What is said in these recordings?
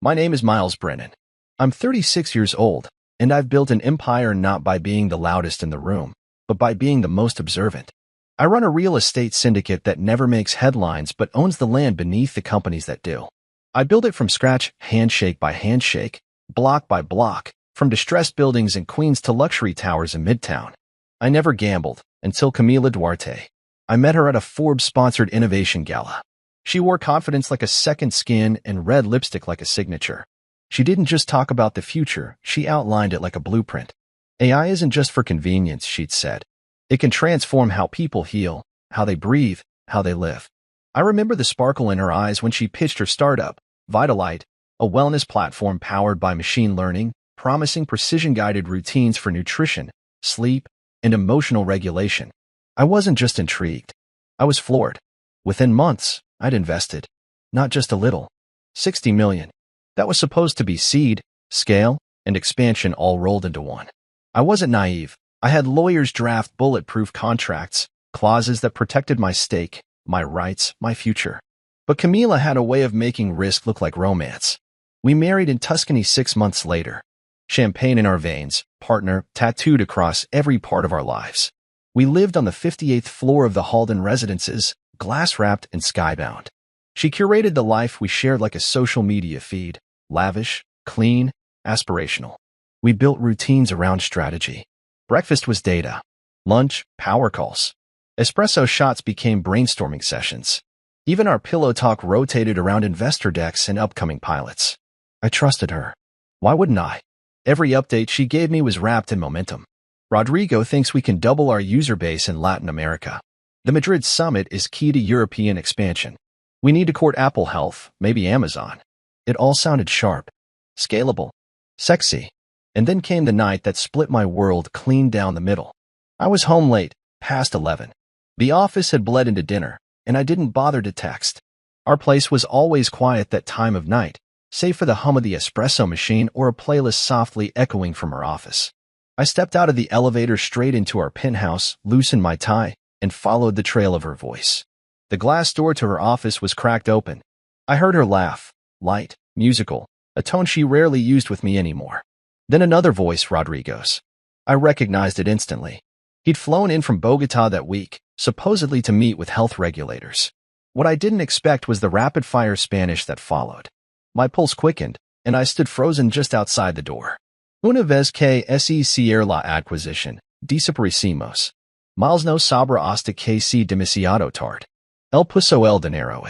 My name is Miles Brennan. I'm 36 years old, and I've built an empire not by being the loudest in the room, but by being the most observant. I run a real estate syndicate that never makes headlines but owns the land beneath the companies that do. I build it from scratch, handshake by handshake, block by block, from distressed buildings in Queens to luxury towers in Midtown. I never gambled until Camila Duarte. I met her at a Forbes-sponsored innovation gala. She wore confidence like a second skin and red lipstick like a signature. She didn't just talk about the future, she outlined it like a blueprint. AI isn't just for convenience, she'd said. It can transform how people heal, how they breathe, how they live. I remember the sparkle in her eyes when she pitched her startup, Vitalite, a wellness platform powered by machine learning, promising precision-guided routines for nutrition, sleep, and emotional regulation. I wasn't just intrigued. I was floored. Within months, I'd invested. Not just a little. 60 million. That was supposed to be seed, scale, and expansion all rolled into one. I wasn't naive. I had lawyers draft bulletproof contracts, clauses that protected my stake, my rights, my future. But Camila had a way of making risk look like romance. We married in Tuscany 6 months later. Champagne in our veins, partner tattooed across every part of our lives. We lived on the 58th floor of the Halden residences, glass-wrapped and skybound. She curated the life we shared like a social media feed, lavish, clean, aspirational. We built routines around strategy. Breakfast was data. Lunch, power calls. Espresso shots became brainstorming sessions. Even our pillow talk rotated around investor decks and upcoming pilots. I trusted her. Why wouldn't I? Every update she gave me was wrapped in momentum. Rodrigo thinks we can double our user base in Latin America. The Madrid summit is key to European expansion. We need to court Apple Health, maybe Amazon. It all sounded sharp, scalable, sexy. And then came the night that split my world clean down the middle. I was home late, past 11. The office had bled into dinner, and I didn't bother to text. Our place was always quiet that time of night, save for the hum of the espresso machine or a playlist softly echoing from her office. I stepped out of the elevator straight into our penthouse, loosened my tie, and followed the trail of her voice. The glass door to her office was cracked open. I heard her laugh, light, musical, a tone she rarely used with me anymore. Then another voice, Rodrigo's. I recognized it instantly. He'd flown in from Bogota that week, supposedly to meet with health regulators. What I didn't expect was the rapid-fire Spanish that followed. My pulse quickened, and I stood frozen just outside the door. Una vez que se cierra la adquisición, desaparecimos. Miles no sabrá hasta que sea demasiado tarde. El puso el dinero.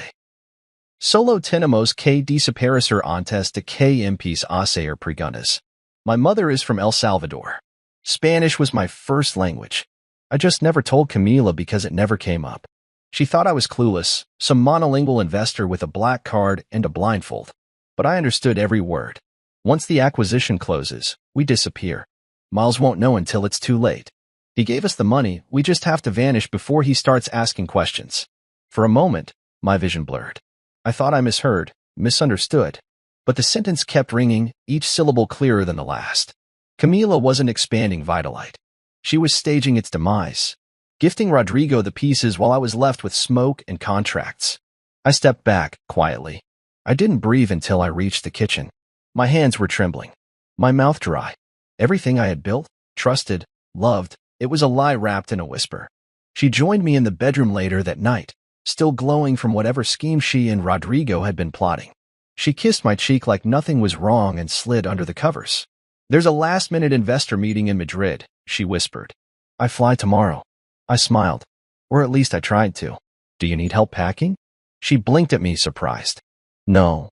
Solo tenemos que desaparecer antes de que empiece a hacer preguntas. My mother is from El Salvador. Spanish was my first language. I just never told Camila because it never came up. She thought I was clueless, some monolingual investor with a black card and a blindfold. But I understood every word. Once the acquisition closes, we disappear. Miles won't know until it's too late. He gave us the money, we just have to vanish before he starts asking questions. For a moment, my vision blurred. I thought I misheard, misunderstood. But the sentence kept ringing, each syllable clearer than the last. Camila wasn't expanding Vitalite. She was staging its demise, gifting Rodrigo the pieces while I was left with smoke and contracts. I stepped back, quietly. I didn't breathe until I reached the kitchen. My hands were trembling. My mouth dry. Everything I had built, trusted, loved, it was a lie wrapped in a whisper. She joined me in the bedroom later that night, still glowing from whatever scheme she and Rodrigo had been plotting. She kissed my cheek like nothing was wrong and slid under the covers. There's a last-minute investor meeting in Madrid, she whispered. I fly tomorrow. I smiled. Or at least I tried to. Do you need help packing? She blinked at me, surprised. No.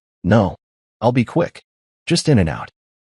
I'll be quick. Just in and out.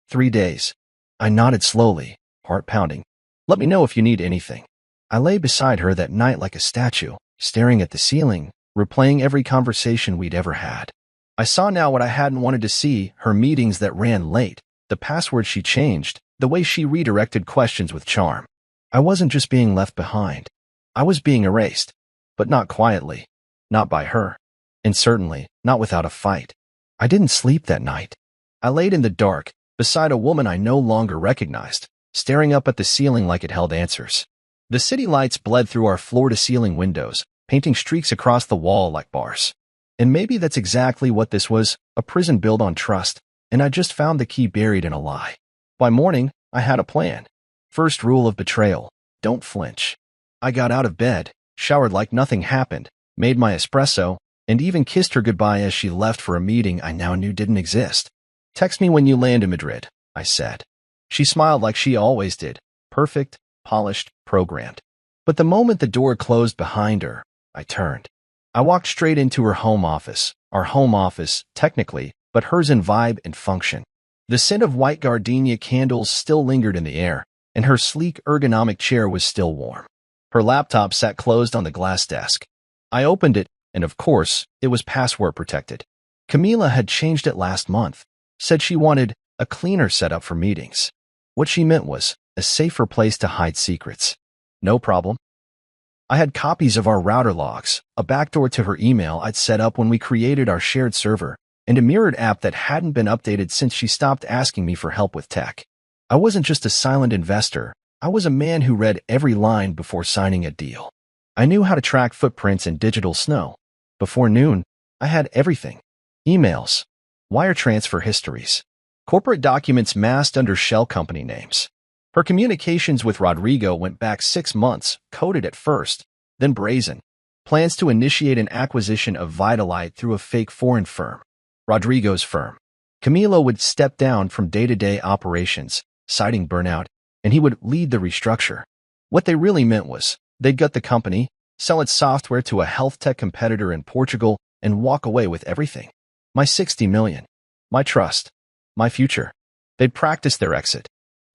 3 days. I nodded slowly, heart pounding. Let me know if you need anything. I lay beside her that night like a statue, staring at the ceiling, replaying every conversation we'd ever had. I saw now what I hadn't wanted to see, her meetings that ran late, the password she changed, the way she redirected questions with charm. I wasn't just being left behind. I was being erased. But not quietly. Not by her. And certainly, not without a fight. I didn't sleep that night. I laid in the dark, beside a woman I no longer recognized, staring up at the ceiling like it held answers. The city lights bled through our floor-to-ceiling windows, painting streaks across the wall like bars. And maybe that's exactly what this was, a prison built on trust, and I just found the key buried in a lie. By morning, I had a plan. First rule of betrayal: don't flinch. I got out of bed, showered like nothing happened, made my espresso, and even kissed her goodbye as she left for a meeting I now knew didn't exist. "Text me when you land in Madrid," I said. She smiled like she always did, perfect, polished, programmed. But the moment the door closed behind her, I turned. I walked straight into her home office, our home office, technically, but hers in vibe and function. The scent of white gardenia candles still lingered in the air, and her sleek ergonomic chair was still warm. Her laptop sat closed on the glass desk. I opened it, and of course, it was password protected. Camila had changed it last month, said she wanted a cleaner setup for meetings. What she meant was a safer place to hide secrets. No problem. I had copies of our router logs, a backdoor to her email I'd set up when we created our shared server, and a mirrored app that hadn't been updated since she stopped asking me for help with tech. I wasn't just a silent investor. I was a man who read every line before signing a deal. I knew how to track footprints in digital snow. Before noon, I had everything: emails, wire transfer histories, corporate documents masked under shell company names. Her communications with Rodrigo went back 6 months, coded at first, then brazen. Plans to initiate an acquisition of Vitalite through a fake foreign firm, Rodrigo's firm. Camilo would step down from day-to-day operations, citing burnout, and he would lead the restructure. What they really meant was they'd gut the company, sell its software to a health tech competitor in Portugal, and walk away with everything. My 60 million. My trust. My future. They'd practice their exit.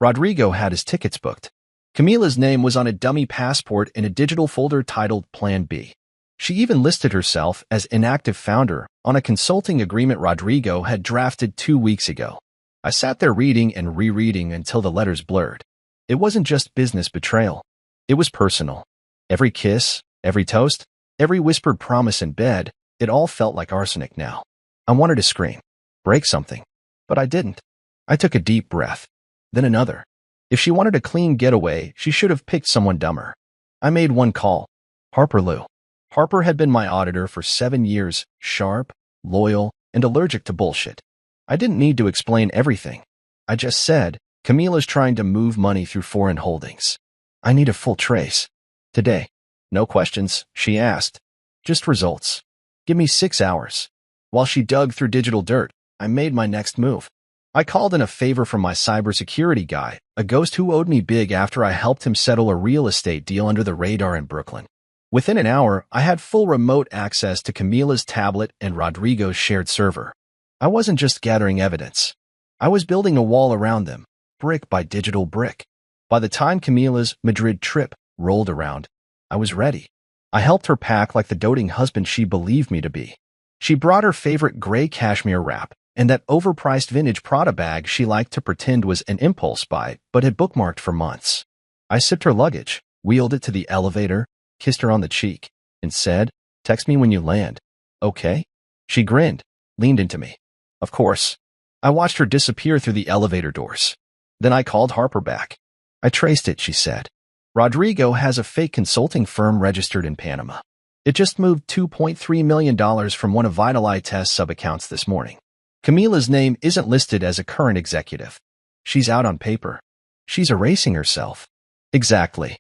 Rodrigo had his tickets booked. Camila's name was on a dummy passport in a digital folder titled Plan B. She even listed herself as inactive founder on a consulting agreement Rodrigo had drafted 2 weeks ago. I sat there reading and rereading until the letters blurred. It wasn't just business betrayal. It was personal. Every kiss, every toast, every whispered promise in bed, it all felt like arsenic now. I wanted to scream, break something, but I didn't. I took a deep breath, then another. If she wanted a clean getaway, she should have picked someone dumber. I made one call. Harper Lou. Harper had been my auditor for 7 years, sharp, loyal, and allergic to bullshit. I didn't need to explain everything. I just said, Camila's trying to move money through foreign holdings. I need a full trace. Today. No questions, she asked. Just results. Give me 6 hours. While she dug through digital dirt, I made my next move. I called in a favor from my cybersecurity guy, a ghost who owed me big after I helped him settle a real estate deal under the radar in Brooklyn. Within an hour, I had full remote access to Camila's tablet and Rodrigo's shared server. I wasn't just gathering evidence. I was building a wall around them, brick by digital brick. By the time Camila's Madrid trip rolled around, I was ready. I helped her pack like the doting husband she believed me to be. She brought her favorite gray cashmere wrap and that overpriced vintage Prada bag she liked to pretend was an impulse buy but had bookmarked for months. I sipped her luggage, wheeled it to the elevator, kissed her on the cheek, and said, "Text me when you land. Okay?" She grinned, leaned into me. Of course. I watched her disappear through the elevator doors. Then I called Harper back. "I traced it," she said. "Rodrigo has a fake consulting firm registered in Panama. It just moved $2.3 million from one of Vitalite's sub-accounts this morning. Camila's name isn't listed as a current executive. She's out on paper. She's erasing herself." Exactly.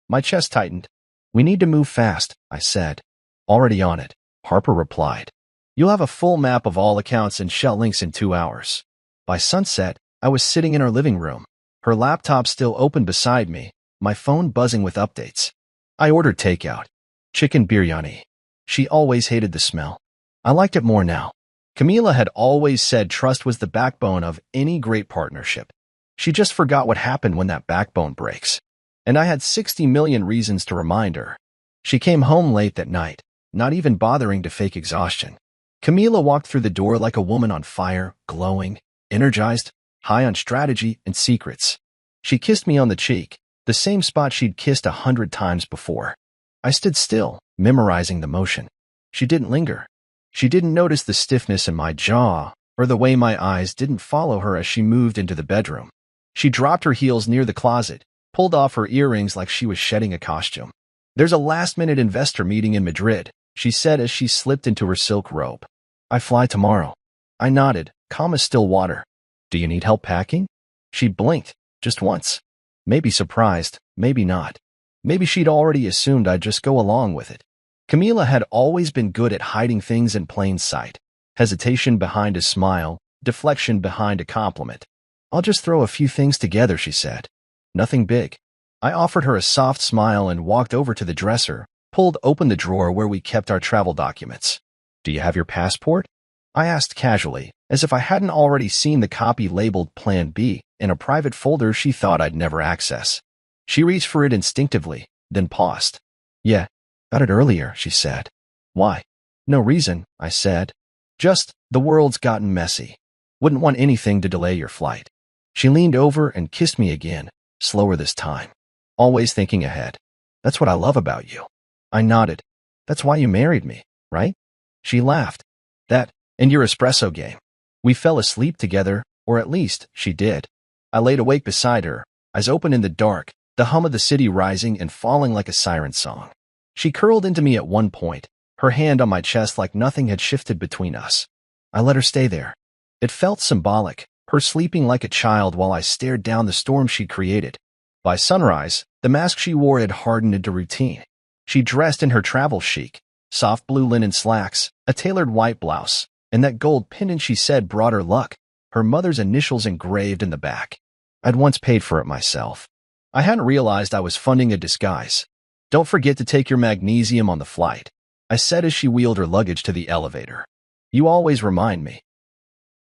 My chest tightened. "We need to move fast," I said. "Already on it," Harper replied. "You'll have a full map of all accounts and shell links in 2 hours." By sunset, I was sitting in our living room, her laptop still open beside me, my phone buzzing with updates. I ordered takeout. Chicken biryani. She always hated the smell. I liked it more now. Camila had always said trust was the backbone of any great partnership. She just forgot what happened when that backbone breaks. And I had 60 million reasons to remind her. She came home late that night, not even bothering to fake exhaustion. Camila walked through the door like a woman on fire, glowing, energized, high on strategy and secrets. She kissed me on the cheek, the same spot she'd kissed 100 times before. I stood still, memorizing the motion. She didn't linger. She didn't notice the stiffness in my jaw, or the way my eyes didn't follow her as she moved into the bedroom. She dropped her heels near the closet, pulled off her earrings like she was shedding a costume. "There's a last-minute investor meeting in Madrid," she said as she slipped into her silk robe. "I fly tomorrow." I nodded, calm as still water. Do you need help packing? She blinked, just once. Maybe surprised, maybe not. Maybe she'd already assumed I'd just go along with it. Camila had always been good at hiding things in plain sight. Hesitation behind a smile, deflection behind a compliment. I'll just throw a few things together, she said. Nothing big. I offered her a soft smile and walked over to the dresser, pulled open the drawer where we kept our travel documents. Do you have your passport? I asked casually, as if I hadn't already seen the copy labeled Plan B in a private folder she thought I'd never access. She reached for it instinctively, then paused. Yeah, got it earlier, she said. Why? No reason, I said. Just, the world's gotten messy. Wouldn't want anything to delay your flight. She leaned over and kissed me again, slower this time. Always thinking ahead. That's what I love about you. I nodded. That's why you married me, right? She laughed. That, and your espresso game. We fell asleep together, or at least, she did. I laid awake beside her, eyes open in the dark, the hum of the city rising and falling like a siren song. She curled into me at one point, her hand on my chest like nothing had shifted between us. I let her stay there. It felt symbolic, her sleeping like a child while I stared down the storm she'd created. By sunrise, the mask she wore had hardened into routine. She dressed in her travel chic, soft blue linen slacks, a tailored white blouse, and that gold pendant she said brought her luck, her mother's initials engraved in the back. I'd once paid for it myself. I hadn't realized I was funding a disguise. Don't forget to take your magnesium on the flight, I said as she wheeled her luggage to the elevator. You always remind me.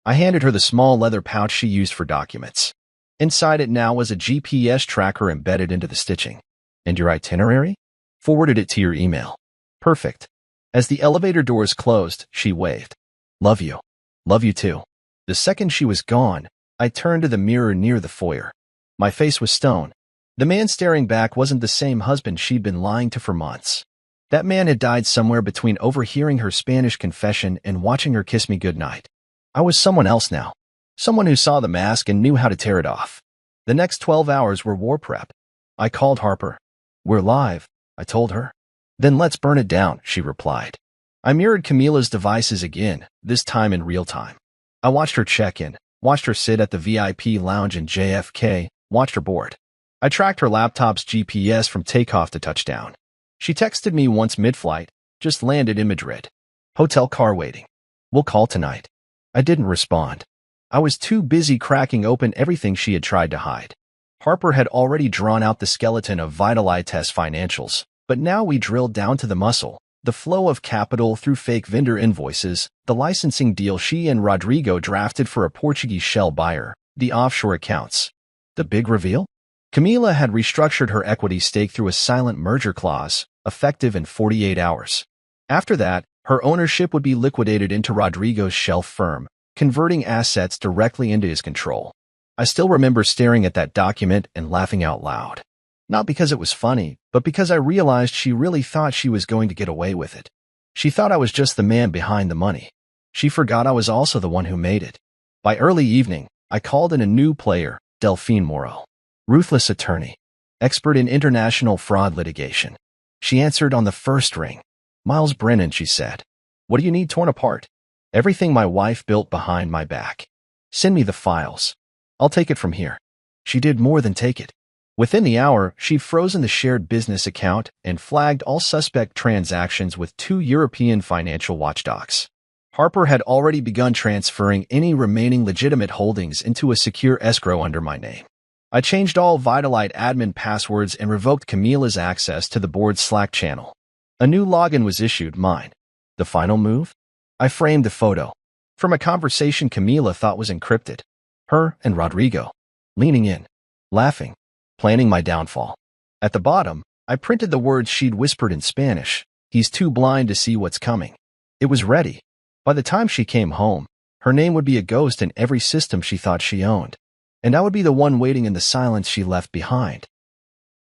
I handed her the small leather pouch she used for documents. Inside it now was a GPS tracker embedded into the stitching. And your itinerary? Forwarded it to your email. Perfect. As the elevator doors closed, she waved. Love you. Love you too. The second she was gone, I turned to the mirror near the foyer. My face was stone. The man staring back wasn't the same husband she'd been lying to for months. That man had died somewhere between overhearing her Spanish confession and watching her kiss me goodnight. I was someone else now. Someone who saw the mask and knew how to tear it off. The next 12 hours were war prep. I called Harper. We're live, I told her. Then let's burn it down, she replied. I mirrored Camila's devices again, this time in real time. I watched her check in, watched her sit at the VIP lounge in JFK, watched her board. I tracked her laptop's GPS from takeoff to touchdown. She texted me once mid-flight, just landed in Madrid. Hotel car waiting. We'll call tonight. I didn't respond. I was too busy cracking open everything she had tried to hide. Harper had already drawn out the skeleton of Vitalitas financials, but now we drilled down to the muscle, the flow of capital through fake vendor invoices, the licensing deal she and Rodrigo drafted for a Portuguese shell buyer, the offshore accounts. The big reveal? Camila had restructured her equity stake through a silent merger clause, effective in 48 hours. After that, her ownership would be liquidated into Rodrigo's shell firm, converting assets directly into his control. I still remember staring at that document and laughing out loud. Not because it was funny, but because I realized she really thought she was going to get away with it. She thought I was just the man behind the money. She forgot I was also the one who made it. By early evening, I called in a new player, Delphine Moreau. Ruthless attorney, expert in international fraud litigation. She answered on the first ring. Miles Brennan, she said. What do you need torn apart? Everything my wife built behind my back. Send me the files. I'll take it from here. She did more than take it. Within the hour, she'd frozen the shared business account and flagged all suspect transactions with 2 European financial watchdogs. Harper had already begun transferring any remaining legitimate holdings into a secure escrow under my name. I changed all Vitalite admin passwords and revoked Camila's access to the board's Slack channel. A new login was issued, mine. The final move? I framed a photo from a conversation Camila thought was encrypted. Her and Rodrigo, leaning in, laughing, planning my downfall. At the bottom, I printed the words she'd whispered in Spanish. He's too blind to see what's coming. It was ready. By the time she came home, her name would be a ghost in every system she thought she owned. And I would be the one waiting in the silence she left behind.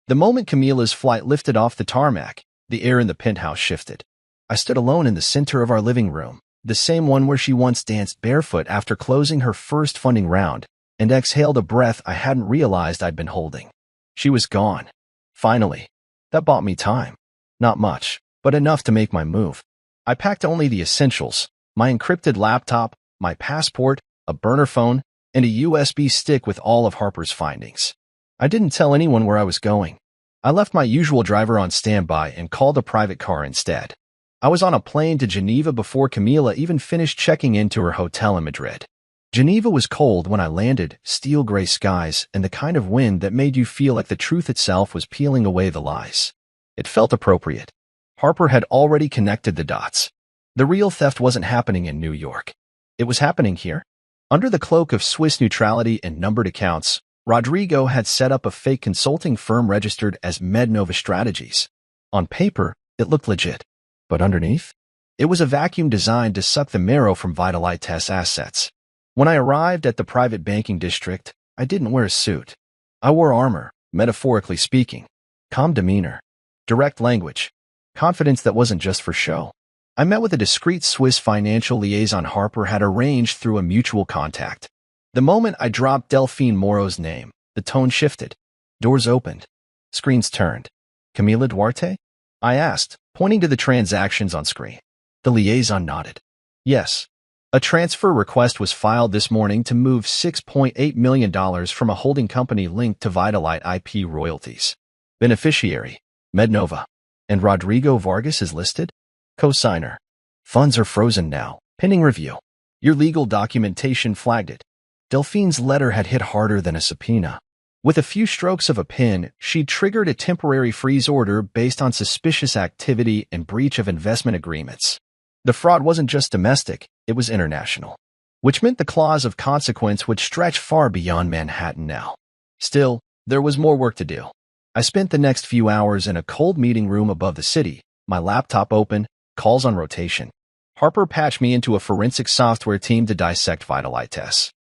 The moment Camila's flight lifted off the tarmac, the air in the penthouse shifted. I stood alone in the center of our living room, the same one where she once danced barefoot after closing her first funding round, and exhaled a breath I hadn't realized I'd been holding. She was gone. Finally. That bought me time. Not much, but enough to make my move. I packed only the essentials, my encrypted laptop, my passport, a burner phone, and a USB stick with all of Harper's findings. I didn't tell anyone where I was going. I left my usual driver on standby and called a private car instead. I was on a plane to Geneva before Camila even finished checking into her hotel in Madrid. Geneva was cold when I landed, steel gray skies, and the kind of wind that made you feel like the truth itself was peeling away the lies. It felt appropriate. Harper had already connected the dots. The real theft wasn't happening in New York. It was happening here. Under the cloak of Swiss neutrality and numbered accounts, Rodrigo had set up a fake consulting firm registered as Mednova Strategies. On paper, it looked legit. But underneath? It was a vacuum designed to suck the marrow from Vitalitas assets. When I arrived at the private banking district, I didn't wear a suit. I wore armor, metaphorically speaking. Calm demeanor. Direct language. Confidence that wasn't just for show. I met with a discreet Swiss financial liaison Harper had arranged through a mutual contact. The moment I dropped Delphine Moreau's name, the tone shifted. Doors opened. Screens turned. Camila Duarte? I asked, pointing to the transactions on screen. The liaison nodded. Yes. A transfer request was filed this morning to move $6.8 million from a holding company linked to Vitalite IP royalties. Beneficiary, Mednova. And Rodrigo Vargas is listed? Co-signer. Funds are frozen now. Pending review. Your legal documentation flagged it. Delphine's letter had hit harder than a subpoena. With a few strokes of a pen, she triggered a temporary freeze order based on suspicious activity and breach of investment agreements. The fraud wasn't just domestic, it was international, which meant the clause of consequence would stretch far beyond Manhattan now. Still, there was more work to do. I spent the next few hours in a cold meeting room above the city, my laptop open, calls on rotation. Harper patched me into a forensic software team to dissect Vitalitas.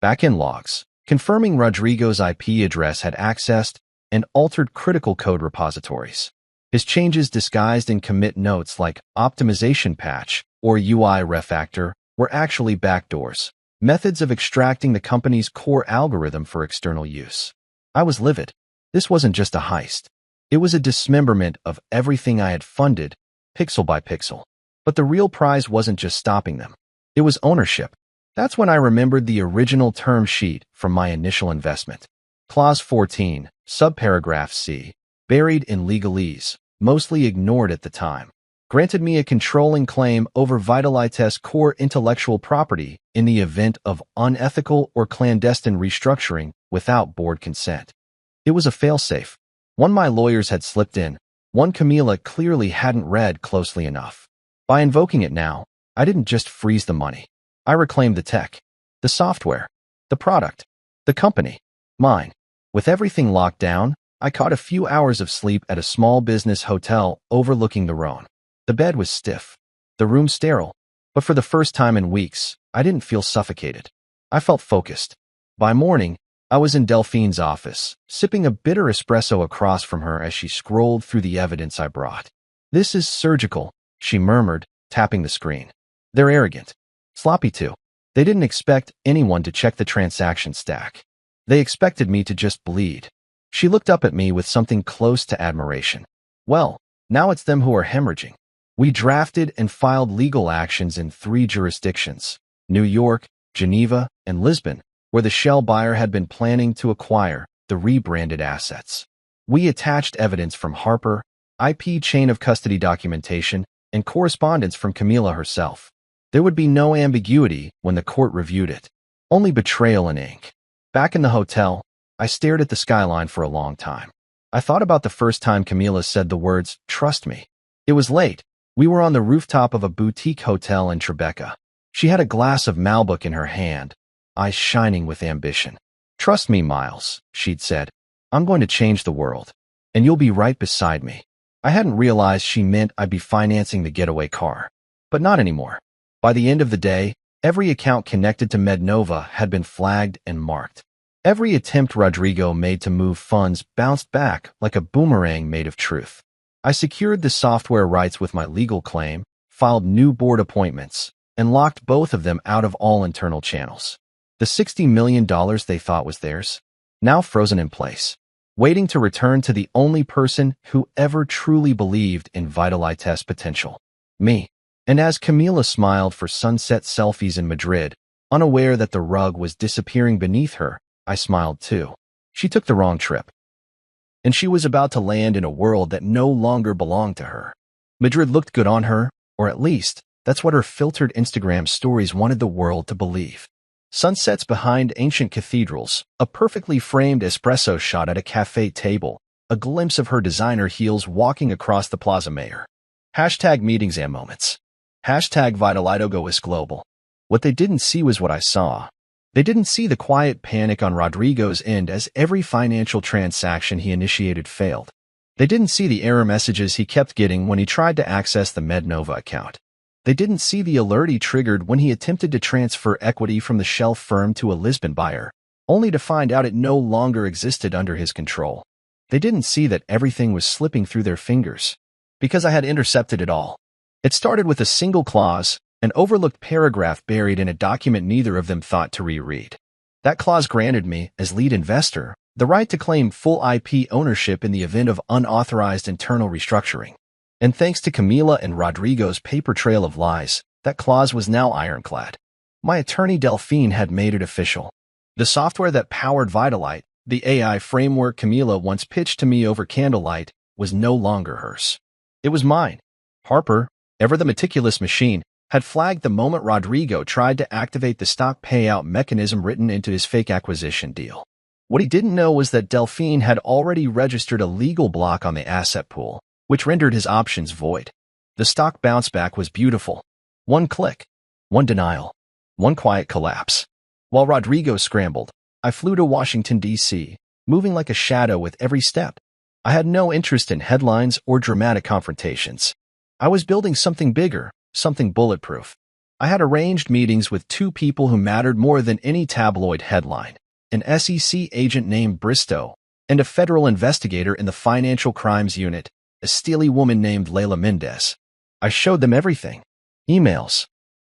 Back-end logs, confirming Rodrigo's IP address had accessed and altered critical code repositories. His changes disguised in commit notes like optimization patch or UI refactor were actually backdoors, methods of extracting the company's core algorithm for external use. I was livid. This wasn't just a heist. It was a dismemberment of everything I had funded, pixel by pixel. But the real prize wasn't just stopping them. It was ownership. That's when I remembered the original term sheet from my initial investment. Clause 14, subparagraph C, buried in legalese, mostly ignored at the time, granted me a controlling claim over Vitalitas' core intellectual property in the event of unethical or clandestine restructuring without board consent. It was a failsafe. One my lawyers had slipped in, one Camila clearly hadn't read closely enough. By invoking it now, I didn't just freeze the money. I reclaimed the tech, the software, the product, the company, mine. With everything locked down, I caught a few hours of sleep at a small business hotel overlooking the Rhone. The bed was stiff, the room sterile, but for the first time in weeks, I didn't feel suffocated. I felt focused. By morning, I was in Delphine's office, sipping a bitter espresso across from her as she scrolled through the evidence I brought. "This is surgical," she murmured, tapping the screen. "They're arrogant. Sloppy too. They didn't expect anyone to check the transaction stack. They expected me to just bleed." She looked up at me with something close to admiration. "Well, now it's them who are hemorrhaging." We drafted and filed legal actions in 3 jurisdictions, New York, Geneva, and Lisbon, where the shell buyer had been planning to acquire the rebranded assets. We attached evidence from Harper, IP chain of custody documentation, and correspondence from Camila herself. There would be no ambiguity when the court reviewed it. Only betrayal in ink. Back in the hotel, I stared at the skyline for a long time. I thought about the first time Camila said the words, "Trust me." It was late. We were on the rooftop of a boutique hotel in Tribeca. She had a glass of Malbec in her hand, eyes shining with ambition. "Trust me, Miles," she'd said. "I'm going to change the world. And you'll be right beside me." I hadn't realized she meant I'd be financing the getaway car. But not anymore. By the end of the day, every account connected to Mednova had been flagged and marked. Every attempt Rodrigo made to move funds bounced back like a boomerang made of truth. I secured the software rights with my legal claim, filed new board appointments, and locked both of them out of all internal channels. The $60 million they thought was theirs, now frozen in place, waiting to return to the only person who ever truly believed in Vitalitas' potential. Me. And as Camila smiled for sunset selfies in Madrid, Unaware that the rug was disappearing beneath her, I smiled too. She took the wrong trip, and she was about to land in a world that no longer belonged to her. Madrid looked good on her, or at least, that's what her filtered Instagram stories wanted the world to believe. Sunsets behind ancient cathedrals, a perfectly framed espresso shot at a cafe table, a glimpse of her designer heels walking across the Plaza Mayor. Hashtag meetings and moments. Hashtag Vitalidogo is global. What they didn't see was what I saw. They didn't see the quiet panic on Rodrigo's end as every financial transaction he initiated failed. They didn't see the error messages he kept getting when he tried to access the Mednova account. They didn't see the alert he triggered when he attempted to transfer equity from the Shell firm to a Lisbon buyer, only to find out it no longer existed under his control. They didn't see that everything was slipping through their fingers, because I had intercepted it all. It started with a single clause, an overlooked paragraph buried in a document neither of them thought to reread. That clause granted me, as lead investor, the right to claim full IP ownership in the event of unauthorized internal restructuring. And thanks to Camila and Rodrigo's paper trail of lies, that clause was now ironclad. My attorney Delphine had made it official. The software that powered Vitalite, the AI framework Camila once pitched to me over candlelight, was no longer hers. It was mine. Harper, ever the meticulous machine, had flagged the moment Rodrigo tried to activate the stock payout mechanism written into his fake acquisition deal. What he didn't know was that Delphine had already registered a legal block on the asset pool, which rendered his options void. The stock bounce back was beautiful. One click, one denial, one quiet collapse. While Rodrigo scrambled, I flew to Washington, D.C., moving like a shadow with every step. I had no interest in headlines or dramatic confrontations. I was building something bigger, something bulletproof. I had arranged meetings with two people who mattered more than any tabloid headline: an SEC agent named Bristow and a federal investigator in the financial crimes unit, a steely woman named Layla Mendez. I showed them everything: emails,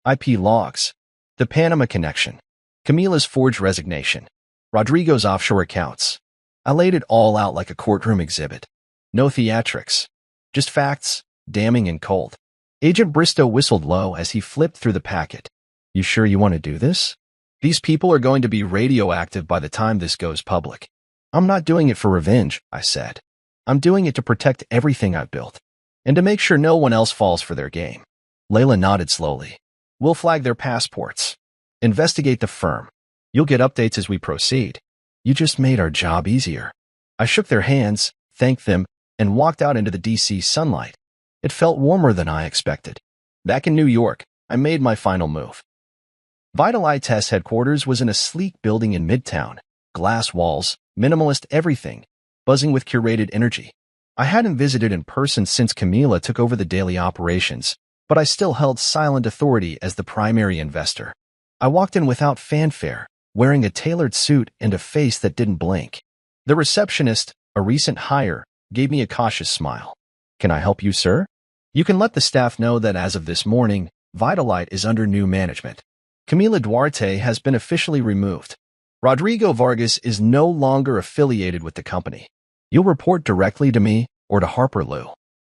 IP logs, the Panama connection, Camila's forged resignation, Rodrigo's offshore accounts. I laid it all out like a courtroom exhibit. No theatrics, just facts, damning and cold. Agent Bristow whistled low as he flipped through the packet. "You sure you want to do this? These people are going to be radioactive by the time this goes public." "I'm not doing it for revenge," I said. "I'm doing it to protect everything I've built, and to make sure no one else falls for their game." Layla nodded slowly. "We'll flag their passports. Investigate the firm. You'll get updates as we proceed." "You just made our job easier." I shook their hands, thanked them, and walked out into the DC sunlight. It felt warmer than I expected. Back in New York, I made my final move. Vitalite's headquarters was in a sleek building in Midtown. Glass walls, minimalist everything, buzzing with curated energy. I hadn't visited in person since Camila took over the daily operations, but I still held silent authority as the primary investor. I walked in without fanfare, wearing a tailored suit and a face that didn't blink. The receptionist, a recent hire, gave me a cautious smile. "Can I help you, sir?" "You can let the staff know that as of this morning, Vitalite is under new management. Camila Duarte has been officially removed. Rodrigo Vargas is no longer affiliated with the company. You'll report directly to me or to Harper Lou."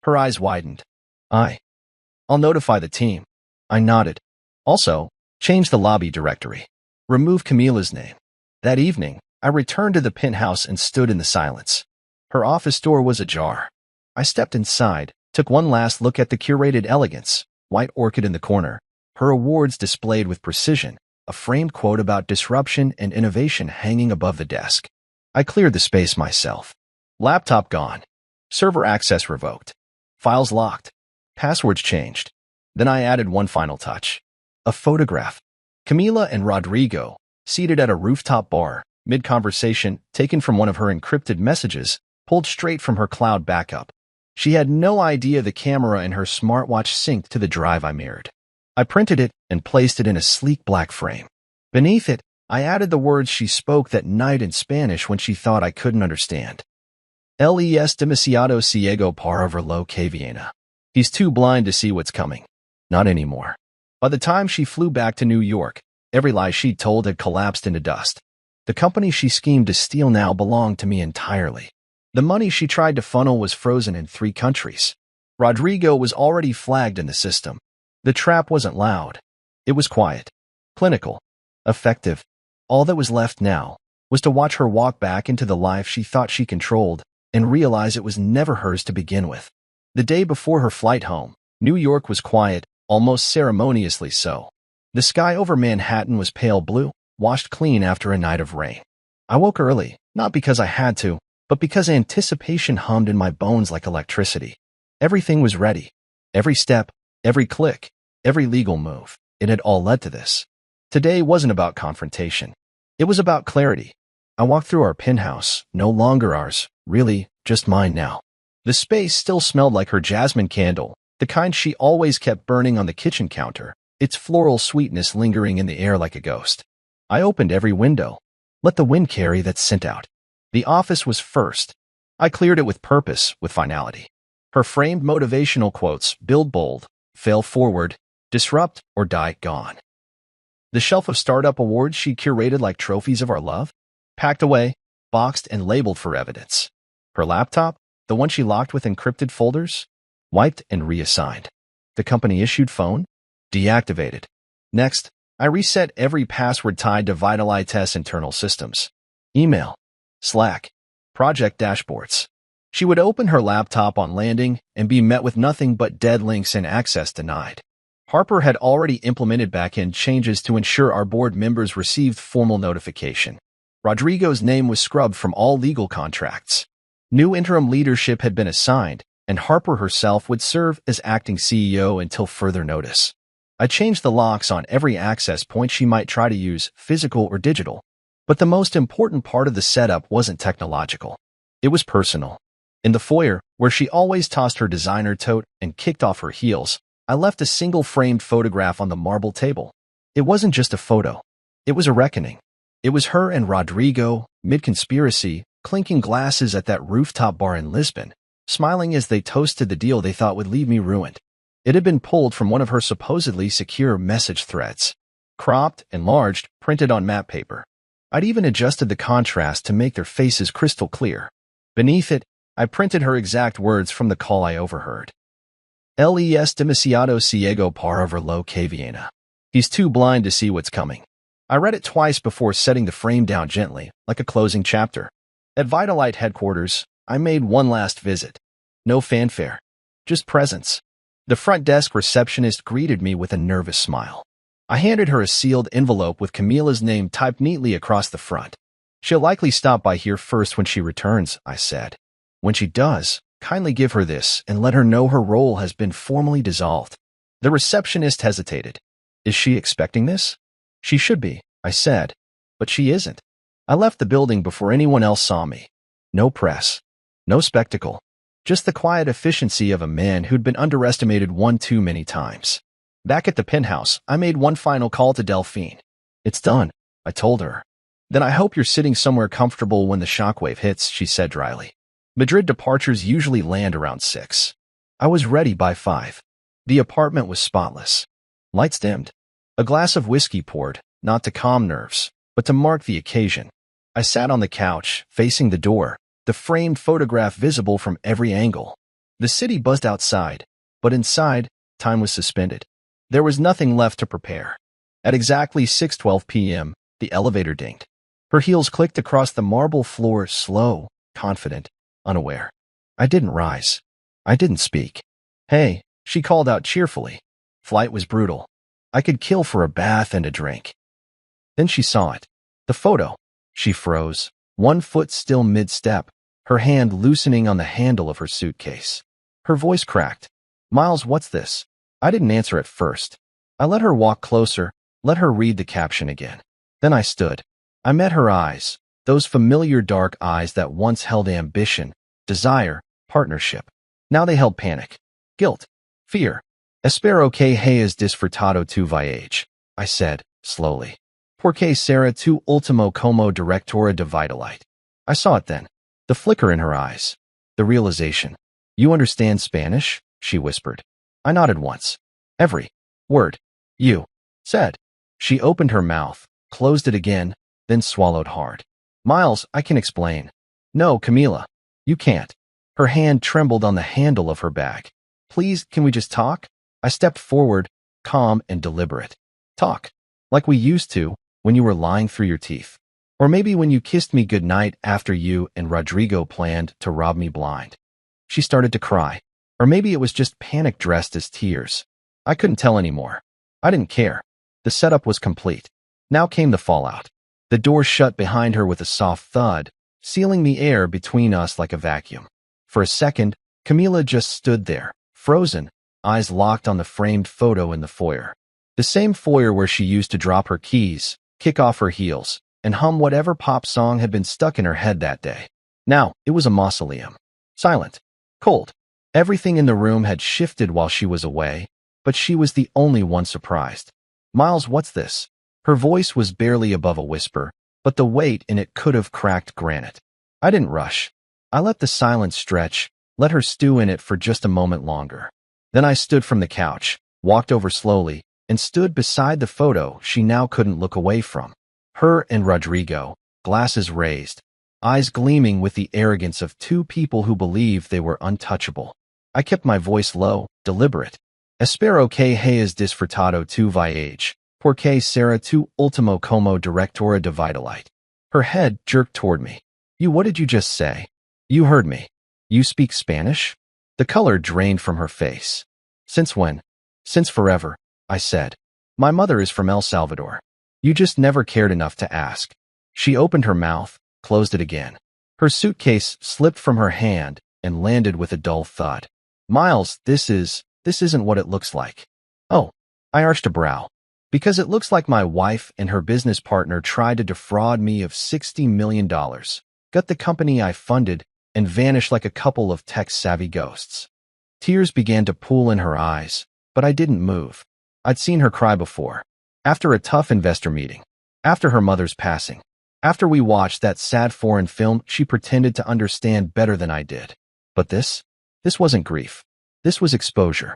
Her eyes widened. I'll notify the team." I nodded. "Also, change the lobby directory. Remove Camila's name." That evening, I returned to the penthouse and stood in the silence. Her office door was ajar. I stepped inside, took one last look at the curated elegance, white orchid in the corner, her awards displayed with precision, a framed quote about disruption and innovation hanging above the desk. I cleared the space myself. Laptop gone. Server access revoked. Files locked. Passwords changed. Then I added one final touch. A photograph. Camila and Rodrigo, seated at a rooftop bar, mid-conversation, taken from one of her encrypted messages, pulled straight from her cloud backup. She had no idea the camera in her smartwatch synced to the drive I mirrored. I printed it and placed it in a sleek black frame. Beneath it, I added the words she spoke that night in Spanish when she thought I couldn't understand. "Les demasiado ciego para ver lo que viene." He's too blind to see what's coming. Not anymore. By the time she flew back to New York, every lie she'd told had collapsed into dust. The company she schemed to steal now belonged to me entirely. The money she tried to funnel was frozen in 3 countries. Rodrigo was already flagged in the system. The trap wasn't loud. It was quiet, clinical, effective. All that was left now was to watch her walk back into the life she thought she controlled and realize it was never hers to begin with. The day before her flight home, New York was quiet, almost ceremoniously so. The sky over Manhattan was pale blue, washed clean after a night of rain. I woke early, not because I had to, but because anticipation hummed in my bones like electricity. Everything was ready. Every step, every click, every legal move. It had all led to this. Today wasn't about confrontation. It was about clarity. I walked through our penthouse, no longer ours, really, just mine now. The space still smelled like her jasmine candle, the kind she always kept burning on the kitchen counter, its floral sweetness lingering in the air like a ghost. I opened every window. Let the wind carry that scent out. The office was first. I cleared it with purpose, with finality. Her framed motivational quotes, build bold, fail forward, disrupt, or die gone. The shelf of startup awards she curated like trophies of our love, packed away, boxed and labeled for evidence. Her laptop, the one she locked with encrypted folders, wiped and reassigned. The company-issued phone, deactivated. Next, I reset every password tied to Vitalitest's internal systems. Email, Slack, project dashboards. She would open her laptop on landing and be met with nothing but dead links and access denied. Harper had already implemented back-end changes to ensure our board members received formal notification. Rodrigo's name was scrubbed from all legal contracts. New interim leadership had been assigned, and Harper herself would serve as acting CEO until further notice. I changed the locks on every access point she might try to use, physical or digital. But the most important part of the setup wasn't technological. It was personal. In the foyer, where she always tossed her designer tote and kicked off her heels, I left a single framed photograph on the marble table. It wasn't just a photo. It was a reckoning. It was her and Rodrigo, mid-conspiracy, clinking glasses at that rooftop bar in Lisbon, smiling as they toasted the deal they thought would leave me ruined. It had been pulled from one of her supposedly secure message threads. Cropped, enlarged, printed on matte paper. I'd even adjusted the contrast to make their faces crystal clear. Beneath it, I printed her exact words from the call I overheard. Les demasiado ciego para ver lo que viene. He's too blind to see what's coming. I read it twice before setting the frame down gently, like a closing chapter. At Vitalite headquarters, I made one last visit. No fanfare. Just presence. The front desk receptionist greeted me with a nervous smile. I handed her a sealed envelope with Camila's name typed neatly across the front. She'll likely stop by here first when she returns, I said. When she does, kindly give her this and let her know her role has been formally dissolved. The receptionist hesitated. Is she expecting this? She should be, I said, but she isn't. I left the building before anyone else saw me. No press. No spectacle. Just the quiet efficiency of a man who'd been underestimated one too many times. Back at the penthouse, I made one final call to Delphine. It's done, I told her. Then I hope you're sitting somewhere comfortable when the shockwave hits, she said dryly. Madrid departures usually land around 6. I was ready by 5. The apartment was spotless. Lights dimmed. A glass of whiskey poured, not to calm nerves, but to mark the occasion. I sat on the couch, facing the door, the framed photograph visible from every angle. The city buzzed outside, but inside, time was suspended. There was nothing left to prepare. At exactly 6:12 p.m., the elevator dinged. Her heels clicked across the marble floor, slow, confident, unaware. I didn't rise. I didn't speak. Hey, she called out cheerfully. Flight was brutal. I could kill for a bath and a drink. Then she saw it. The photo. She froze, one foot still mid-step, her hand loosening on the handle of her suitcase. Her voice cracked. Miles, what's this? I didn't answer at first. I let her walk closer, let her read the caption again. Then I stood. I met her eyes, those familiar dark eyes that once held ambition, desire, partnership. Now they held panic, guilt, fear. Espero que hayas disfrutado tu viaje, I said, slowly. Porque será tu último como directora de Vitalite. I saw it then, the flicker in her eyes, the realization. You understand Spanish? She whispered. I nodded once. Every word you said. She opened her mouth, closed it again, then swallowed hard. Miles, I can explain. No, Camila, you can't. Her hand trembled on the handle of her bag. Please, can we just talk? I stepped forward, calm and deliberate. Talk. Like we used to, when you were lying through your teeth. Or maybe when you kissed me goodnight after you and Rodrigo planned to rob me blind. She started to cry. Or maybe it was just panic dressed as tears. I couldn't tell anymore. I didn't care. The setup was complete. Now came the fallout. The door shut behind her with a soft thud, sealing the air between us like a vacuum. For a second, Camila just stood there, frozen, eyes locked on the framed photo in the foyer. The same foyer where she used to drop her keys, kick off her heels, and hum whatever pop song had been stuck in her head that day. Now, it was a mausoleum. Silent. Cold. Everything in the room had shifted while she was away, but she was the only one surprised. "Miles, what's this?" Her voice was barely above a whisper, but the weight in it could have cracked granite. I didn't rush. I let the silence stretch, let her stew in it for just a moment longer. Then I stood from the couch, walked over slowly, and stood beside the photo she now couldn't look away from. Her and Rodrigo, glasses raised, eyes gleaming with the arrogance of two people who believed they were untouchable. I kept my voice low, deliberate. "Espero que hayas disfrutado tu viaje, porque será tu último como directora de Vitalite." Her head jerked toward me. What did you just say?" "You heard me. You speak Spanish?" The color drained from her face. "Since when?" "Since forever," I said. "My mother is from El Salvador. You just never cared enough to ask." She opened her mouth, closed it again. Her suitcase slipped from her hand and landed with a dull thud. "Miles, this isn't what it looks like." "Oh," I arched a brow. "Because it looks like my wife and her business partner tried to defraud me of $60 million, got the company I funded, and vanished like a couple of tech-savvy ghosts." Tears began to pool in her eyes, but I didn't move. I'd seen her cry before. After a tough investor meeting. After her mother's passing. After we watched that sad foreign film she pretended to understand better than I did. But this wasn't grief. This was exposure.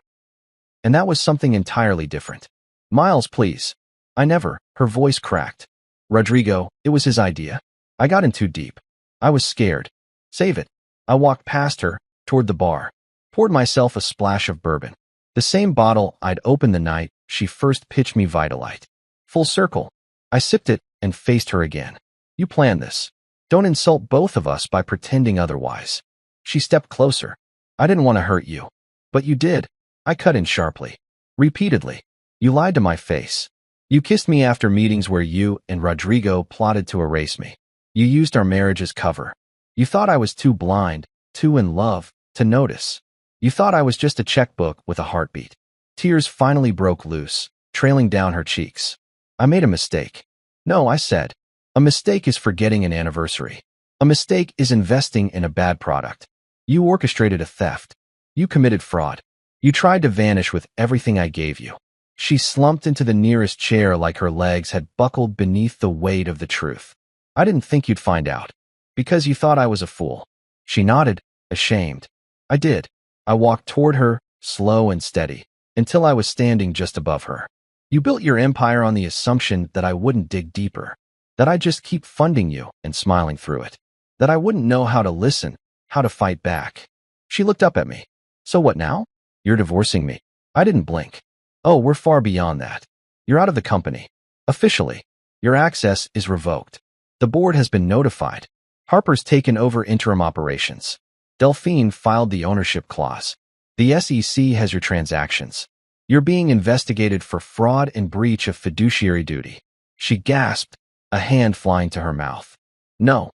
And that was something entirely different. "Miles, please." Her voice cracked. "Rodrigo, it was his idea. I got in too deep. I was scared. Save it." I walked past her, toward the bar. Poured myself a splash of bourbon. The same bottle I'd opened the night she first pitched me Vitalite. Full circle. I sipped it and faced her again. "You planned this. Don't insult both of us by pretending otherwise." She stepped closer. "I didn't want to hurt you." "But you did." I cut in sharply. "Repeatedly. You lied to my face. You kissed me after meetings where you and Rodrigo plotted to erase me. You used our marriage as cover. You thought I was too blind, too in love, to notice. You thought I was just a checkbook with a heartbeat." Tears finally broke loose, trailing down her cheeks. "I made a mistake." "No," I said. "A mistake is forgetting an anniversary. A mistake is investing in a bad product. You orchestrated a theft. You committed fraud. You tried to vanish with everything I gave you." She slumped into the nearest chair like her legs had buckled beneath the weight of the truth. "I didn't think you'd find out. Because you thought I was a fool." She nodded, ashamed. "I did." I walked toward her, slow and steady, until I was standing just above her. "You built your empire on the assumption that I wouldn't dig deeper, that I'd just keep funding you and smiling through it, that I wouldn't know how to listen, how to fight back." She looked up at me. "So what now? You're divorcing me?" I didn't blink. "Oh, we're far beyond that. You're out of the company. Officially. Your access is revoked. The board has been notified. Harper's taken over interim operations. Delphine filed the ownership clause. The SEC has your transactions. You're being investigated for fraud and breach of fiduciary duty." She gasped, a hand flying to her mouth. No,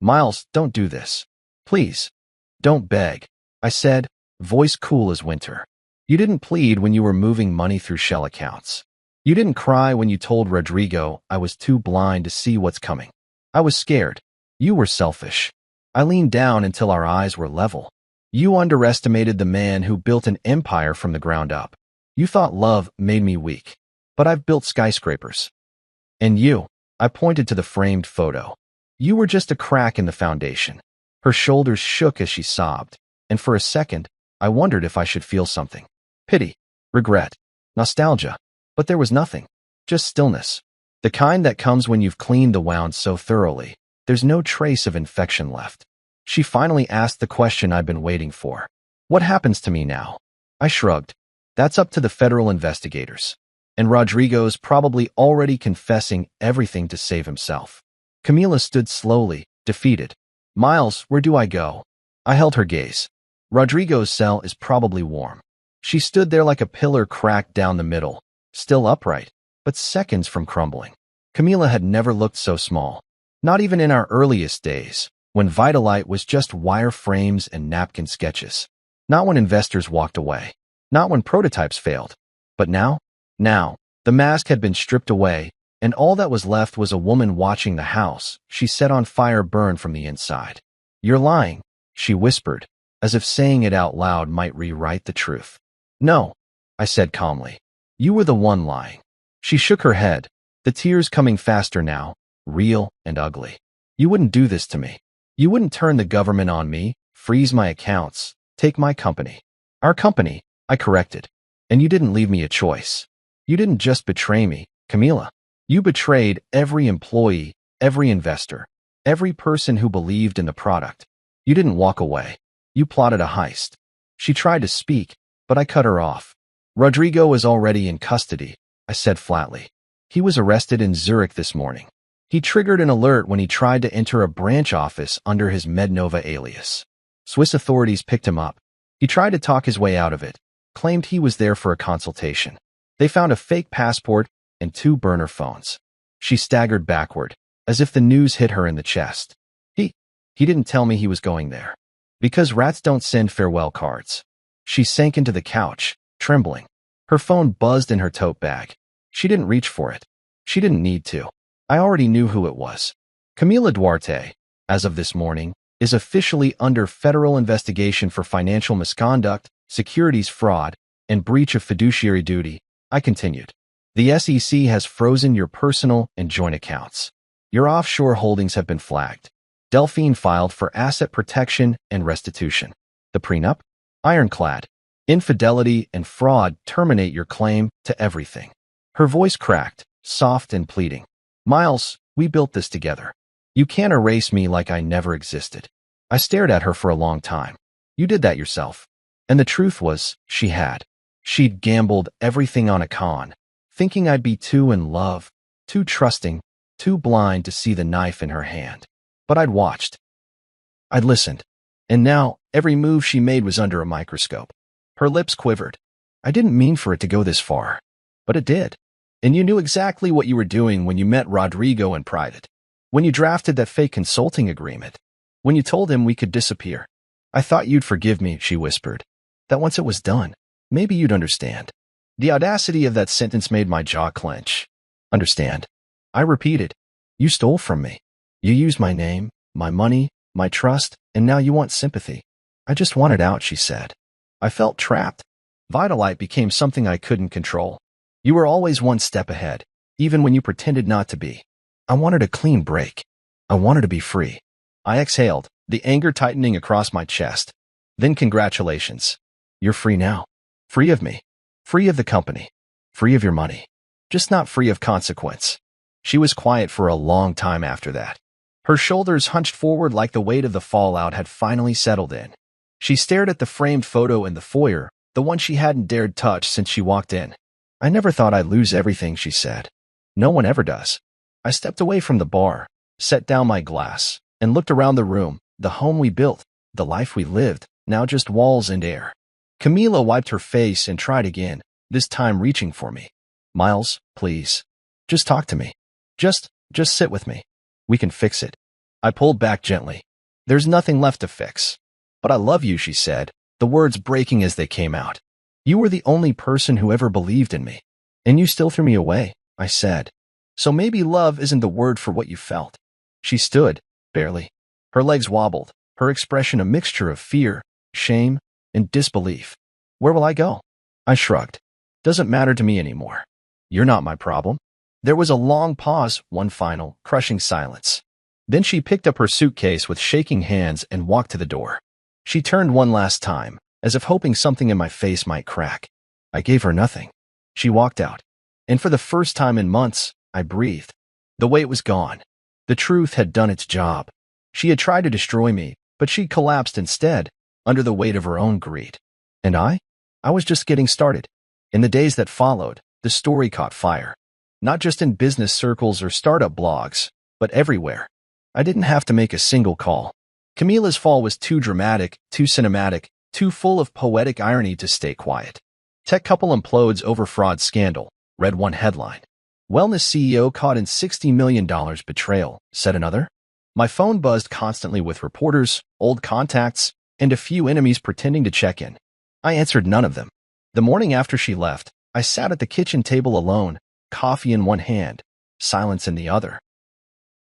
Miles, don't do this. Please. Don't beg," I said, voice cool as winter. "You didn't plead when you were moving money through shell accounts. You didn't cry when you told Rodrigo I was too blind to see what's coming. I was scared. You were selfish." I leaned down until our eyes were level. "You underestimated the man who built an empire from the ground up. You thought love made me weak. But I've built skyscrapers. And you," I pointed to the framed photo. "You were just a crack in the foundation." Her shoulders shook as she sobbed, and for a second, I wondered if I should feel something. Pity, regret, nostalgia. But there was nothing. Just stillness. The kind that comes when you've cleaned the wound so thoroughly, there's no trace of infection left. She finally asked the question I've been waiting for. "What happens to me now?" I shrugged. "That's up to the federal investigators." and Rodrigo's probably already confessing everything to save himself. Camila stood slowly, defeated. Miles, where do I go? I held her gaze. Rodrigo's cell is probably warm. She stood there like a pillar cracked down the middle, still upright, but seconds from crumbling. Camila had never looked so small. Not even in our earliest days, when Vitalite was just wire frames and napkin sketches. Not when investors walked away. Not when prototypes failed. But now, the mask had been stripped away, and all that was left was a woman watching the house she set on fire burn from the inside. You're lying, she whispered, as if saying it out loud might rewrite the truth. No, I said calmly. You were the one lying. She shook her head, the tears coming faster now, real and ugly. You wouldn't do this to me. You wouldn't turn the government on me, freeze my accounts, take my company. Our company, I corrected. And you didn't leave me a choice. You didn't just betray me, Camila. You betrayed every employee, every investor, every person who believed in the product. You didn't walk away. You plotted a heist. She tried to speak, but I cut her off. Rodrigo was already in custody, I said flatly. He was arrested in Zurich this morning. He triggered an alert when he tried to enter a branch office under his Mednova alias. Swiss authorities picked him up. He tried to talk his way out of it, claimed he was there for a consultation. They found a fake passport and 2 burner phones. She staggered backward, as if the news hit her in the chest. He didn't tell me he was going there. Because rats don't send farewell cards. She sank into the couch, trembling. Her phone buzzed in her tote bag. She didn't reach for it. She didn't need to. I already knew who it was. Camila Duarte, as of this morning, is officially under federal investigation for financial misconduct, securities fraud, and breach of fiduciary duty, I continued. The SEC has frozen your personal and joint accounts. Your offshore holdings have been flagged. Delphine filed for asset protection and restitution. The prenup? Ironclad. Infidelity and fraud terminate your claim to everything. Her voice cracked, soft and pleading. Miles, we built this together. You can't erase me like I never existed. I stared at her for a long time. You did that yourself. And the truth was, she had. She'd gambled everything on a con, thinking I'd be too in love, too trusting, too blind to see the knife in her hand. But I'd watched. I'd listened. And now, every move she made was under a microscope. Her lips quivered. I didn't mean for it to go this far. But it did. And you knew exactly what you were doing when you met Rodrigo in private. When you drafted that fake consulting agreement. When you told him we could disappear. I thought you'd forgive me, she whispered. That once it was done, maybe you'd understand. The audacity of that sentence made my jaw clench. Understand. I repeated. You stole from me. You used my name, my money, my trust, and now you want sympathy. I just wanted out, she said. I felt trapped. Vitalite became something I couldn't control. You were always one step ahead, even when you pretended not to be. I wanted a clean break. I wanted to be free. I exhaled, the anger tightening across my chest. Then congratulations. You're free now. Free of me. Free of the company. Free of your money. Just not free of consequence. She was quiet for a long time after that. Her shoulders hunched forward like the weight of the fallout had finally settled in. She stared at the framed photo in the foyer, the one she hadn't dared touch since she walked in. I never thought I'd lose everything, she said. No one ever does. I stepped away from the bar, set down my glass, and looked around the room, the home we built, the life we lived, now just walls and air. Camila wiped her face and tried again, this time reaching for me. Miles, please. Just talk to me. Just sit with me. We can fix it. I pulled back gently. There's nothing left to fix. But I love you, she said, the words breaking as they came out. You were the only person who ever believed in me. And you still threw me away, I said. So maybe love isn't the word for what you felt. She stood, barely. Her legs wobbled, her expression a mixture of fear, shame, and disbelief. Where will I go? I shrugged. Doesn't matter to me anymore. You're not my problem. There was a long pause, one final, crushing silence. Then she picked up her suitcase with shaking hands and walked to the door. She turned one last time, as if hoping something in my face might crack. I gave her nothing. She walked out. And for the first time in months, I breathed. The weight was gone. The truth had done its job. She had tried to destroy me, but she collapsed instead, under the weight of her own greed. And I was just getting started. In the days that followed, the story caught fire. Not just in business circles or startup blogs, but everywhere. I didn't have to make a single call. Camila's fall was too dramatic, too cinematic, too full of poetic irony to stay quiet. Tech couple implodes over fraud scandal, read one headline. Wellness CEO caught in $60 million betrayal, said another. My phone buzzed constantly with reporters, old contacts, and a few enemies pretending to check in. I answered none of them. The morning after she left, I sat at the kitchen table alone, coffee in one hand, silence in the other.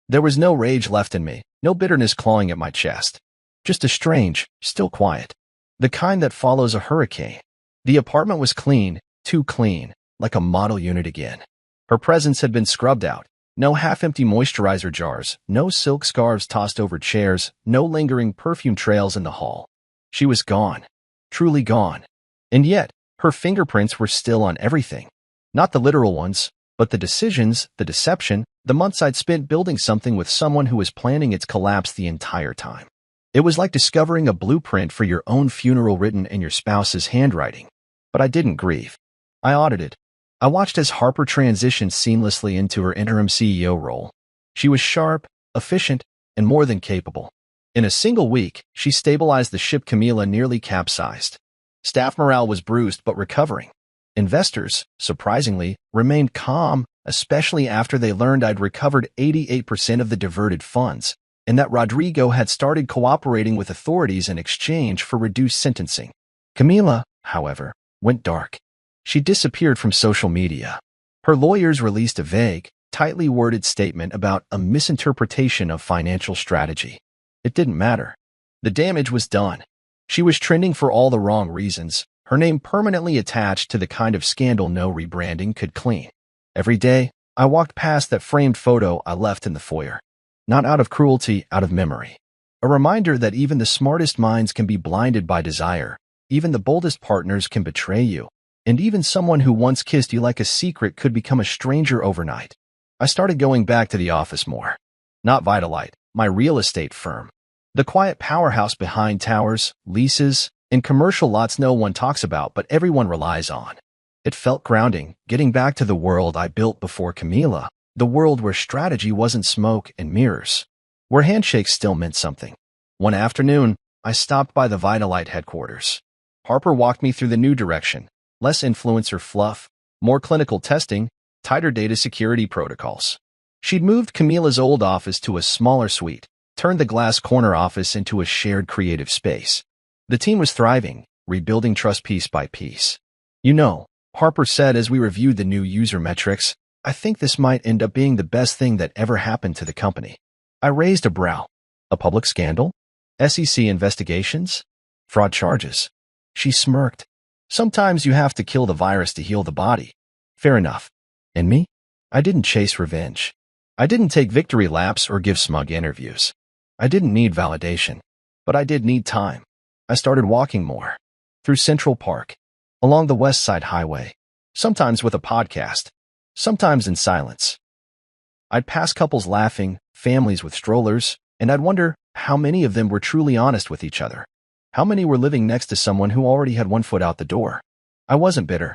There was no rage left in me, no bitterness clawing at my chest. Just a strange, still quiet. The kind that follows a hurricane. The apartment was clean, too clean, like a model unit again. Her presence had been scrubbed out. No half-empty moisturizer jars, no silk scarves tossed over chairs, no lingering perfume trails in the hall. She was gone. Truly gone. And yet, her fingerprints were still on everything. Not the literal ones, but the decisions, the deception, the months I'd spent building something with someone who was planning its collapse the entire time. It was like discovering a blueprint for your own funeral written in your spouse's handwriting. But I didn't grieve. I audited. I watched as Harper transitioned seamlessly into her interim CEO role. She was sharp, efficient, and more than capable. In a single week, she stabilized the ship Camila nearly capsized. Staff morale was bruised but recovering. Investors, surprisingly, remained calm, especially after they learned I'd recovered 88% of the diverted funds, and that Rodrigo had started cooperating with authorities in exchange for reduced sentencing. Camila, however, went dark. She disappeared from social media. Her lawyers released a vague, tightly worded statement about a misinterpretation of financial strategy. It didn't matter. The damage was done. She was trending for all the wrong reasons, her name permanently attached to the kind of scandal no rebranding could clean. Every day, I walked past that framed photo I left in the foyer. Not out of cruelty, out of memory. A reminder that even the smartest minds can be blinded by desire, even the boldest partners can betray you, and even someone who once kissed you like a secret could become a stranger overnight. I started going back to the office more. Not Vitalite, my real estate firm. The quiet powerhouse behind towers, leases, and commercial lots no one talks about but everyone relies on. It felt grounding, getting back to the world I built before Camila, the world where strategy wasn't smoke and mirrors, where handshakes still meant something. One afternoon, I stopped by the Vitalite headquarters. Harper walked me through the new direction. Less influencer fluff, more clinical testing, tighter data security protocols. She'd moved Camila's old office to a smaller suite, turned the glass corner office into a shared creative space. The team was thriving, rebuilding trust piece by piece. You know, Harper said as we reviewed the new user metrics, I think this might end up being the best thing that ever happened to the company. I raised a brow. A public scandal? SEC investigations? Fraud charges? She smirked. Sometimes you have to kill the virus to heal the body. Fair enough. And me? I didn't chase revenge. I didn't take victory laps or give smug interviews. I didn't need validation. But I did need time. I started walking more. Through Central Park. Along the West Side Highway. Sometimes with a podcast. Sometimes in silence. I'd pass couples laughing, families with strollers, and I'd wonder how many of them were truly honest with each other. How many were living next to someone who already had one foot out the door? I wasn't bitter.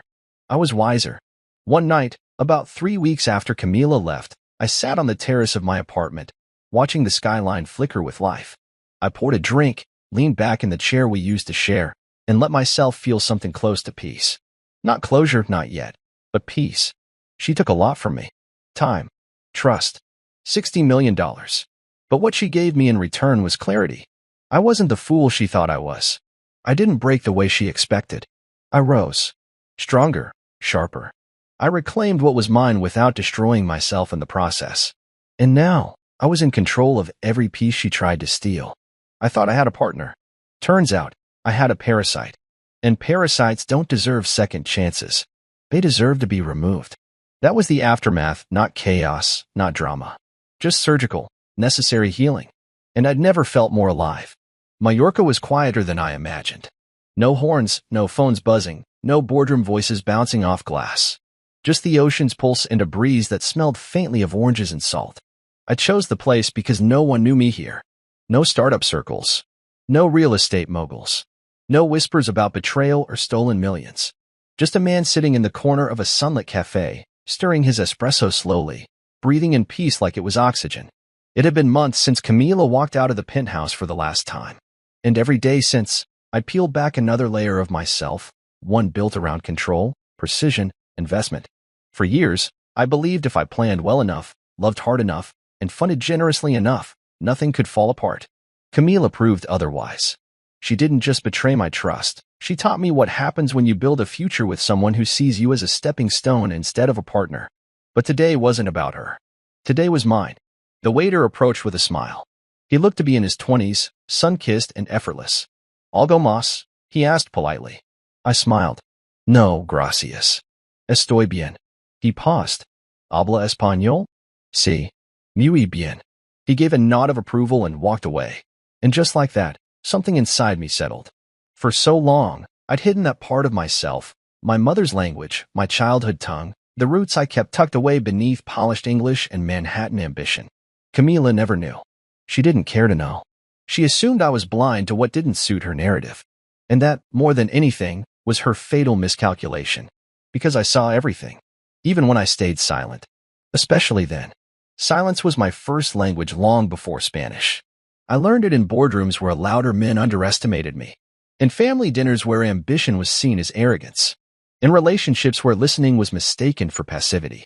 I was wiser. One night, about 3 weeks after Camila left, I sat on the terrace of my apartment, watching the skyline flicker with life. I poured a drink, leaned back in the chair we used to share, and let myself feel something close to peace. Not closure, not yet, but peace. She took a lot from me. Time. Trust. $60 million. But what she gave me in return was clarity. I wasn't the fool she thought I was. I didn't break the way she expected. I rose. Stronger, sharper. I reclaimed what was mine without destroying myself in the process. And now, I was in control of every piece she tried to steal. I thought I had a partner. Turns out, I had a parasite. And parasites don't deserve second chances. They deserve to be removed. That was the aftermath, not chaos, not drama. Just surgical, necessary healing. And I'd never felt more alive. Mallorca was quieter than I imagined. No horns, no phones buzzing, no boardroom voices bouncing off glass. Just the ocean's pulse and a breeze that smelled faintly of oranges and salt. I chose the place because no one knew me here. No startup circles. No real estate moguls. No whispers about betrayal or stolen millions. Just a man sitting in the corner of a sunlit cafe, stirring his espresso slowly, breathing in peace like it was oxygen. It had been months since Camila walked out of the penthouse for the last time. And every day since, I peeled back another layer of myself, one built around control, precision, investment. For years, I believed if I planned well enough, loved hard enough, and funded generously enough, nothing could fall apart. Camila proved otherwise. She didn't just betray my trust. She taught me what happens when you build a future with someone who sees you as a stepping stone instead of a partner. But today wasn't about her. Today was mine. The waiter approached with a smile. He looked to be in his 20s, sun-kissed and effortless. ¿Algo más?" he asked politely. I smiled. "No, gracias. Estoy bien." He paused. ¿Habla español? Sí. Muy bien. He gave a nod of approval and walked away. And just like that, something inside me settled. For so long, I'd hidden that part of myself, my mother's language, my childhood tongue, the roots I kept tucked away beneath polished English and Manhattan ambition. Camila never knew. She didn't care to know. She assumed I was blind to what didn't suit her narrative. And that, more than anything, was her fatal miscalculation. Because I saw everything. Even when I stayed silent. Especially then. Silence was my first language long before Spanish. I learned it in boardrooms where louder men underestimated me. In family dinners where ambition was seen as arrogance. In relationships where listening was mistaken for passivity.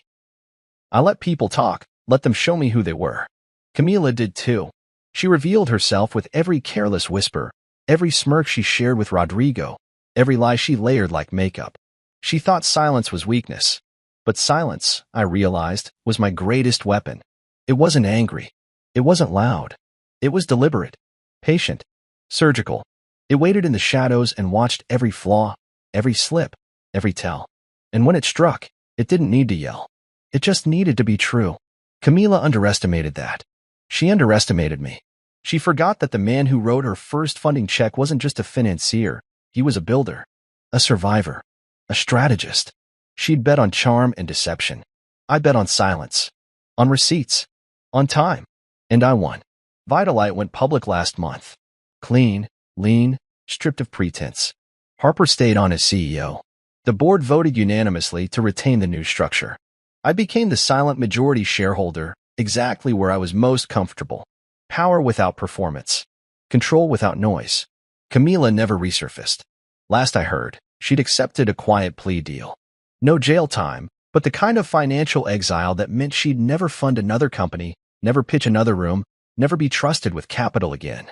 I let people talk, let them show me who they were. Camila did too. She revealed herself with every careless whisper, every smirk she shared with Rodrigo, every lie she layered like makeup. She thought silence was weakness. But silence, I realized, was my greatest weapon. It wasn't angry. It wasn't loud. It was deliberate, patient, surgical. It waited in the shadows and watched every flaw, every slip, every tell. And when it struck, it didn't need to yell. It just needed to be true. Camila underestimated that. She underestimated me. She forgot that the man who wrote her first funding check wasn't just a financier. He was a builder, a survivor, a strategist. She'd bet on charm and deception. I bet on silence, on receipts, on time. And I won. Vitalite went public last month. Clean, lean, stripped of pretense. Harper stayed on as CEO. The board voted unanimously to retain the new structure. I became the silent majority shareholder, exactly where I was most comfortable. Power without performance. Control without noise. Camila never resurfaced. Last I heard, she'd accepted a quiet plea deal. No jail time, but the kind of financial exile that meant she'd never fund another company, never pitch another room, never be trusted with capital again.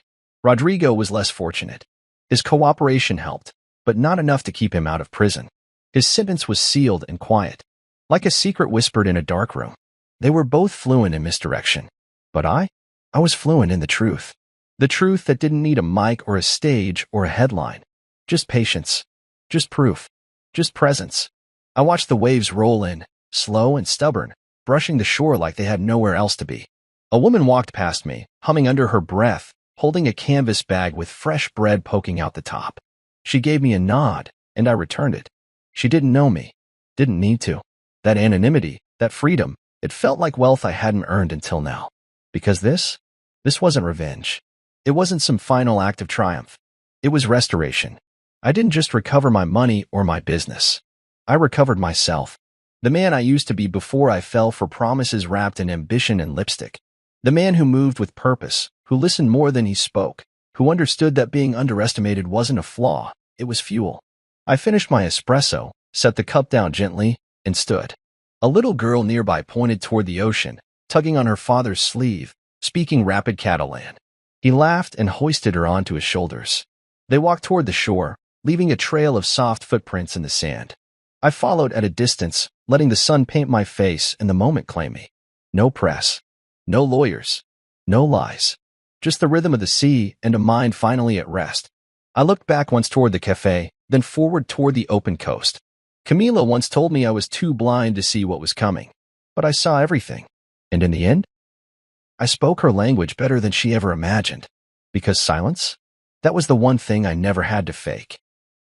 Rodrigo was less fortunate. His cooperation helped, but not enough to keep him out of prison. His sentence was sealed and quiet, like a secret whispered in a dark room. They were both fluent in misdirection. But I was fluent in the truth. The truth that didn't need a mic or a stage or a headline. Just patience. Just proof. Just presence. I watched the waves roll in, slow and stubborn, brushing the shore like they had nowhere else to be. A woman walked past me, humming under her breath, holding a canvas bag with fresh bread poking out the top. She gave me a nod, and I returned it. She didn't know me. Didn't need to. That anonymity, that freedom, it felt like wealth I hadn't earned until now. Because this wasn't revenge. It wasn't some final act of triumph. It was restoration. I didn't just recover my money or my business. I recovered myself. The man I used to be before I fell for promises wrapped in ambition and lipstick. The man who moved with purpose, who listened more than he spoke, who understood that being underestimated wasn't a flaw, it was fuel. I finished my espresso, set the cup down gently, and stood. A little girl nearby pointed toward the ocean, tugging on her father's sleeve, speaking rapid Catalan. He laughed and hoisted her onto his shoulders. They walked toward the shore, leaving a trail of soft footprints in the sand. I followed at a distance, letting the sun paint my face and the moment claim me. No press. No lawyers. No lies. Just the rhythm of the sea and a mind finally at rest. I looked back once toward the cafe, then forward toward the open coast. Camila once told me I was too blind to see what was coming. But I saw everything. And in the end, I spoke her language better than she ever imagined. Because silence? That was the one thing I never had to fake.